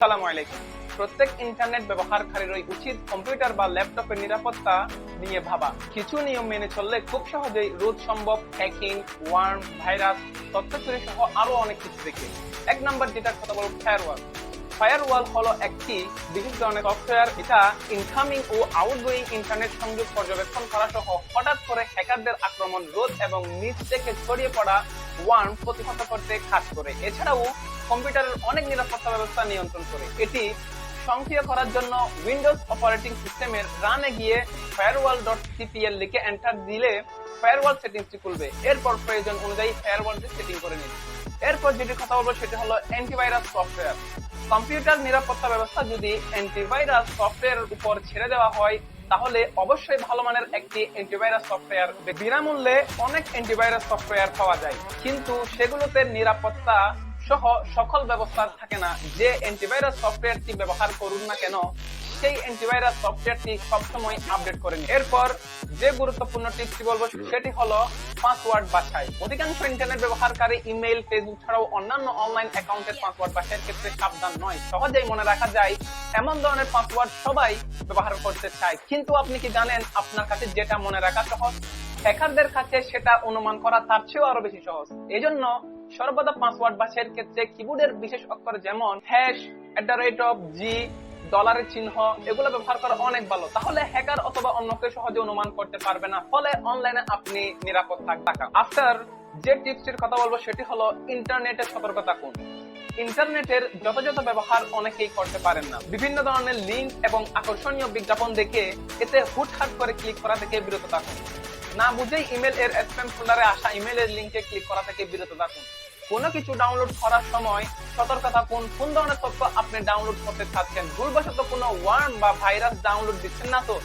আসসালামু আলাইকুম। প্রত্যেক ইন্টারনেট ব্যবহারকারীরই উচিত কম্পিউটার বা ল্যাপটপের নিরাপত্তা নিয়ে ভাবা। কিছু নিয়ম মেনে চললে খুব সহজেই রোধ সম্ভব হ্যাকিং, ওয়ার্ম, ভাইরাস, তথ্য চুরি সহ আরো অনেক কিছু থেকে। এক নাম্বার যেটার কথা বলবো ফায়ারওয়াল। ফায়ারওয়াল হলো একটি বিশেষ ধরনের সফটওয়্যার। এটা ইনকামিং ও আউটগোয়িং ইন্টারনেট সংযোগ পর্যবেক্ষণ করা সহ হঠাৎ করে হ্যাকারদের আক্রমণ রোধ এবং নিচ থেকে ছড়িয়ে পড়া ওয়ার্ম প্রতিহত করতে কাজ করে। এছাড়াও কম্পিউটারের অনেক নিরাপত্তা ব্যবস্থা নিয়ন্ত্রণ করে। এটি সক্রিয় করার জন্য উইন্ডোজ অপারেটিং সিস্টেমের রানে গিয়ে firewall.cpl লিখে এন্টার দিলে ফায়ারওয়াল সেটিংসটি খুলবে। এরপর প্রয়োজন অনুযায়ী ফায়ারওয়ালটি সেটিং করে নিন। এরপর যেটি কথা বলবো সেটি হলো অ্যান্টিভাইরাস সফটওয়্যার। কম্পিউটার নিরাপত্তা ব্যবস্থা যদি অ্যান্টিভাইরাস সফটওয়্যারের উপর ছেড়ে দেওয়া হয় তাহলে অবশ্যই ভালো মানের একটি অ্যান্টিভাইরাস সফটওয়্যার। বিনামূল্যে অনেক অ্যান্টিভাইরাস সফটওয়্যার পাওয়া যায়, কিন্তু সেগুলোতে নিরাপত্তা সহ সকল ব্যবস্থা থাকে না। যে অ্যান্টিভাইরাস সফটওয়্যারটি ব্যবহার করুন না কেন, সেই অ্যান্টিভাইরাস সফটওয়্যারটি সবসময় আপডেট করে নিন। এরপর যে গুরুত্বপূর্ণ টিপসটি বলবো সেটি হলো পাসওয়ার্ড বাছাই। অধিকাংশ ইন্টারনেট ব্যবহারকারী ইমেইল, ফেসবুক ছাড়াও অন্যান্য অনলাইন অ্যাকাউন্টের পাসওয়ার্ড বাছাইয়ের ক্ষেত্রে সাবধান নয়। সহজেই মনে রাখা যায় এমন ধরনের পাসওয়ার্ড সবাই ব্যবহার করতে চায়, কিন্তু আপনি কি জানেন আপনার কাছে যেটা মনে রাখা সহজ, হ্যাকারদের কাছে সেটা অনুমান করা তার চেয়েও আরো বেশি সহজ। এজন্য সর্বদা পাসওয়ার্ড বাছাইয়ের ক্ষেত্রে কিবোর্ডের বিশেষ অক্ষর যেমন হ্যাশ, @G, ডলারের চিহ্ন এগুলো ব্যবহার করা অনেক ভালো। তাহলে হ্যাকার অথবা অন্য কেউ সহজে অনুমান করতে পারবে না, ফলে অনলাইনে আপনি নিরাপদ থাকবেন। আফটার যে টিপসটির কথা বলবো সেটি হলো ইন্টারনেটের সতর্ক থাকুন। ইন্টারনেটের যথাযথ ব্যবহার অনেকেই করতে পারেন না। বিভিন্ন ধরনের লিঙ্ক এবং আকর্ষণীয় বিজ্ঞাপন দেখে এতে হুটহাট করে ক্লিক করা থেকে বিরত থাকুন। না বুঝেই ইমেল এর স্প্যাম ফোল্ডারে আসা ইমেলের লিঙ্কে ক্লিক করা থেকে বিরত থাকুন। কোনো কিছু ডাউনলোড করার সময় সতর্ক থাকুন কোন ধরনের তথ্য আপনি ডাউনলোড করতে চাচ্ছেন। ভুলবশত কোনো ওয়ার্ম বা ভাইরাস ডাউনলোড দিচ্ছেন না তো।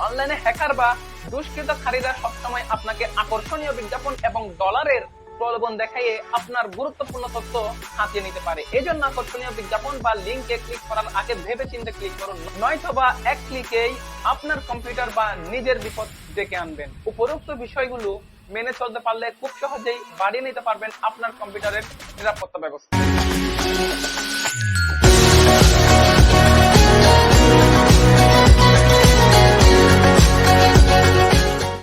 অনলাইনে হ্যাকার বা দুষ্কৃতকারীরা সবসময় আপনাকে আকর্ষণীয় বিজ্ঞাপন এবং ডলারের প্রলোভন দেখাইয়ে আপনার গুরুত্বপূর্ণ তথ্য হাতিয়ে নিতে পারে। এজন্য আকর্ষণীয় বিজ্ঞাপন বা লিঙ্কে ক্লিক করার আগে ভেবে চিন্তে ক্লিক করুন, নয়তোবা এক ক্লিকেই আপনার কম্পিউটার বা নিজের বিপদ ডেকে আনবেন। উপরোক্ত বিষয়গুলো মেনে চলতে পারলে খুব সহজেই বাড়িয়ে নিতে পারবেন আপনার কম্পিউটারের নিরাপত্তা ব্যবস্থা।